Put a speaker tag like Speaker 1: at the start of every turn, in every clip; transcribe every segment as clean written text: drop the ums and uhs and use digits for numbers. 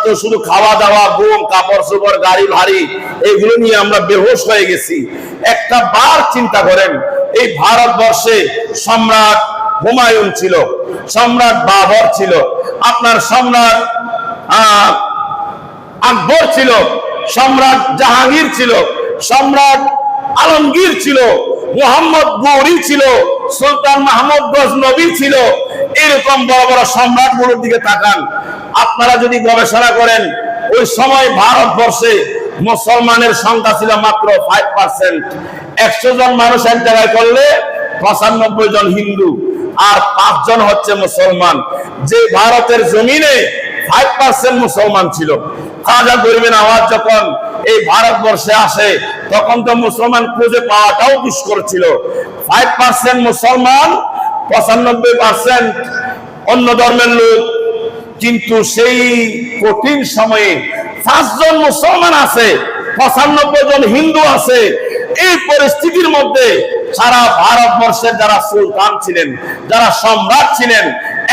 Speaker 1: তো শুধু খাওয়া দাওয়া, ঘুম, কাপড় চোপড়, গাড়ি ভারী, এগুলো নিয়ে আমরা বেহুশ হয়ে গেছি। একটা বার চিন্তা করেন, এই ভারতবর্ষে সম্রাট হুমায়ুন ছিল, সম্রাট বাবর ছিল, আপনার সম্রাট আকবর ছিল, সম্রাট জাহাঙ্গীর ছিল, সম্রাট আলমগীর ছিল, মোহাম্মদ গৌরী ছিল, সুলতান মাহমুদ গজনবী ছিল। এরকম বড় বড় সম্রাটগুলোর দিকে তাকান, আপনারা যদি গবেষণা করেন, ওই সময় ভারতবর্ষে মুসলমানের সংখ্যা ছিল মাত্র 5%। 100 জন মানুষ এক জায়গায় করলে 95 জন হিন্দু আর 5 জন হচ্ছে মুসলমান। যে ভারতের জমিনে 5% মুসলমান ছিল। খাজা গরিবের আওয়াজ যখন এই ভারতবর্ষে আসে, তখন তো মুসলমান খুঁজে পাওয়াটাও দুষ্কর ছিল। 5% মুসলমান, 95% অন্য ধর্মের লোক। কিন্তু সেই কঠিন সময়ে 5 জন মুসলমান আছে, 95 জন হিন্দু আছে। এই পরিস্থিতির মধ্যে সারা ভারতবর্ষের যারা সুলতান ছিলেন, যারা সম্রাট ছিলেন,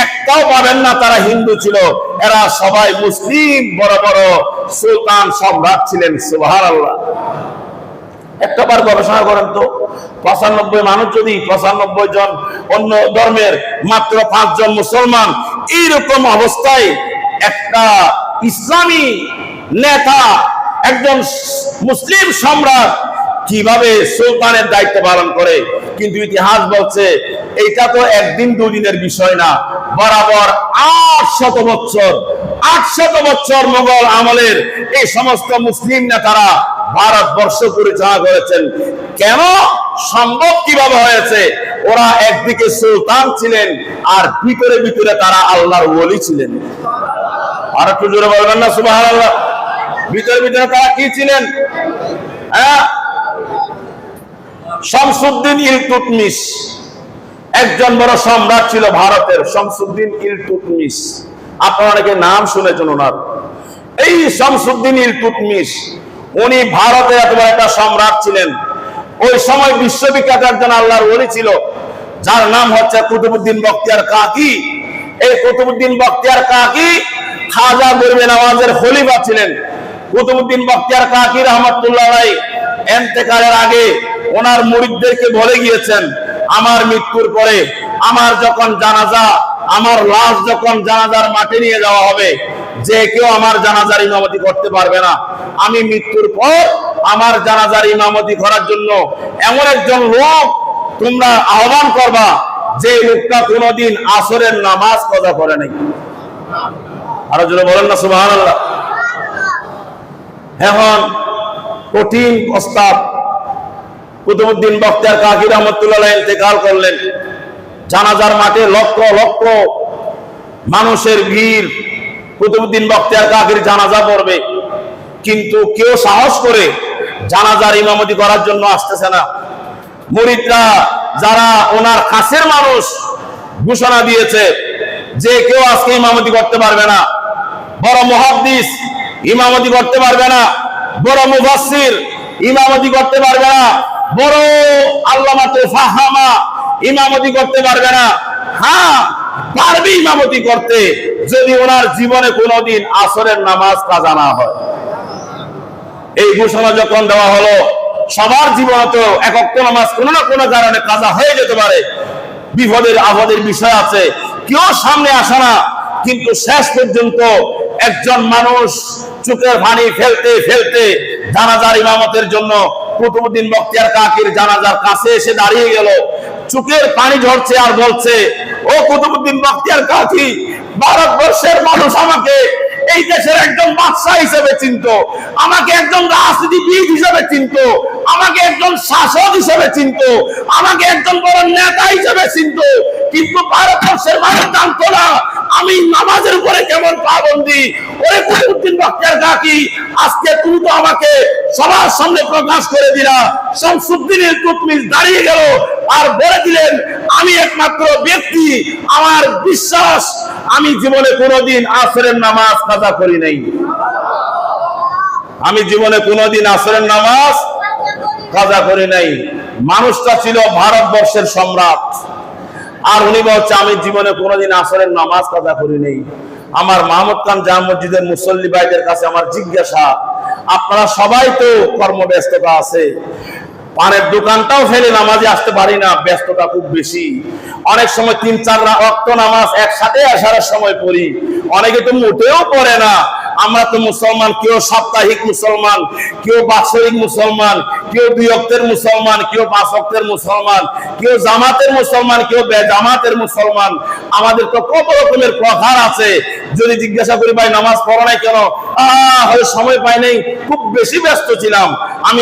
Speaker 1: একটাও পাবেন না তারা হিন্দু ছিল। এরা সবাই মুসলিম বড় বড় সুলতান সম্রাট ছিলেন। সুবহানাল্লাহ। একটাবার গবেষণা করেন তো, 95 মানুষ যদি 95 জন অন্য ধর্মের, মাত্র 5 জন মুসলমান, এইরকম অবস্থায় একটা ইসলামী নেতা, একজন মুসলিম সম্রাট কিভাবে সুলতানের দায়িত্ব পালন করে? কিন্তু ইতিহাস বলছে এটা তো একদিন দুদিনের বিষয় না, বরাবর 800 বছর, 800 বছর মোগল আমলের এই সমস্ত মুসলিম নেতারা ভারতবর্ষ পরিচালনা করেছেন। কেন সম্ভব, কিভাবে হয়েছে? ওরা একদিকে সুলতান ছিলেন আর ভিতরে ভিতরে তারা আল্লাহর ওলি ছিলেন। আর একটু জোরে বলবেন না সুবহানাল্লাহ? ভিতরে ভিতরে তারা কি ছিলেন? শামসুদ্দিন ইলতুৎমিশ একজন বড় সম্রাট ছিল ভারতের, শামসুদ্দিন ইলতুৎমিশ। আপনারা অনেকে নাম শুনেছেন ওনার। এই শামসুদ্দিন ইলতুৎমিশ উনি ভারতের এত বড় একটা সম্রাট ছিলেন। ওই সময় বিশ্ববিখ্যাত একজন আল্লাহর ওলি ছিল, যার নাম হচ্ছে কুতুবউদ্দিন বখতিয়ার কাকি। এই কুতুবউদ্দিন বখতিয়ার কাকি খাজা গরিবে নওয়াজের খলিফা ছিলেন। কুতুবউদ্দিন বখতিয়ার কাকি রহমাতুল্লাহ আলাইহি ইন্তেকালের আগে ওনার মুরিদদেরকে বলে গিয়েছেন, আমার মৃত্যুর পরে আমার যখন জানাজা, আমার লাশ যখন জানাজার মাঠে নিয়ে যাওয়া হবে, যে কেউ আমার জানাজার ইমামতি করতে পারবে না। আমি মৃত্যুর পর আমার জানাজার ইমামতি করার জন্য এমন একজন লোক তোমরা আহ্বান করবা, যে লোকটা কোনোদিন আসরের নামাজ কাজা করে নাই। আরো জোরে বলেন না সুবহানাল্লাহ। এখন কঠিন প্রস্তাব। কুতুবউদ্দিন বখতিয়ার কাকি রহমাতুল্লাহ আলাইহি ইন্তেকাল করলেন। জানাজার মাঠে লক্ষ লক্ষ মানুষের ভিড়, কুতুবউদ্দিন বখতিয়ার কাকির জানাজা পড়বে, কিন্তু কেউ সাহস করে জানাজার ইমামতি করার জন্য আসতেছে না। মুরিদরা যারা ওনার কাছের মানুষ ঘোষণা দিয়েছে যে কেউ আজকে ইমামতি করতে পারবে না, বড় মুহাদ্দিস ইমামতি করতে পারবে না, বড় মুফাসসির ইমামতি করতে পারবে না, বড় আল্লামাতে ফাহামা ইমামতি করতে পারবে না। হ্যাঁ, পারবে ইমামতি করতে যদি ওনার জীবনে কোনোদিন আসরের নামাজ কাজা না হয়। এই ঘোষণা যখন দেওয়া হলো, সবার জীবনে তো এক ওয়াক্ত নামাজ কোনো না কোনো কারণে কাজা হয়ে যেতে পারে, বিপদের আপদের বিষয় আছে, কেউ সামনে আসে না। কিন্তু শেষ পর্যন্ত একজন মানুষ চোখের পানি ফেলতে ফেলতে জানাজার ইমামতের জন্য কুতুবউদ্দিন বখতিয়ার কাকির জানাজার কাছে এসে দাঁড়িয়ে গেল। চোখের পানি ঝরছে আর বলছে, ও কুতুবউদ্দিন বখতিয়ার কাকি, ভারতবর্ষের মানুষ আমাকে এই দেশের একজন বাদশা হিসেবে চিনত, আমাকে একজন রাজনীতিবিদ হিসেবে চিনত, আমাকে একজন শাসক হিসেবে চিনত, আমাকে একজন বড় নেতা হিসেবে চিনত, কিন্তু ভারতবর্ষের মানুষ জানতো না আমি নামাজের উপরে কেমন পাবন্দি। ওরে কুতুবউদ্দিন বখতিয়ার কাকি, আজকে তুমি তো আমাকে সবার সামনে প্রকাশ করে দিলা। শামসুদ্দিন ইলতুৎমিশ দাঁড়িয়ে গেল আর বলে দিলেন, আমি একমাত্র ব্যক্তি, আমার বিশ্বাস আমি জীবনে কোনোদিন আসরের নামাজ কাজা করি নাই। আমি জীবনে কোনোদিন আসরের নামাজ কাজা করি নাই। মানুষটা ছিল ভারতবর্ষের সম্রাট, আর উনি বলছে আমি জীবনে কোনোদিন আসরের নামাজ কাজা করি নাই। আমার মাহমুদ খান জামে মসজিদের মুসল্লি ভাইদের কাছে আমার জিজ্ঞাসা, আপনারা সবাই তো কর্মব্যস্ততা আছে, পানের দোকানটাও ফেলে নামাজে আসতে পারি না, ব্যস্ততা খুব বেশি। অনেক সময় 3-4 ওয়াক্ত নামাজ একসাথে আসার সময় পড়ি, অনেকে তো মোটেও পড়ে না। আমরা তো মুসলমান, কেউ সাপ্তাহিক মুসলমান, কেউ বাৎসরিক মুসলমান, কেউ 2 ওয়াক্তের মুসলমান, কেউ 5 ওয়াক্তের মুসলমান, কেউ জামাতের মুসলমান, কেউ বেজামাতের মুসলমান। আমাদের তো কত রকমের প্রকার আছে। যদি জিজ্ঞাসা করি ভাই নামাজ পড়ো নাই কেন, সময় পাই নাই, খুব বেশি ব্যস্ত ছিলাম। আমি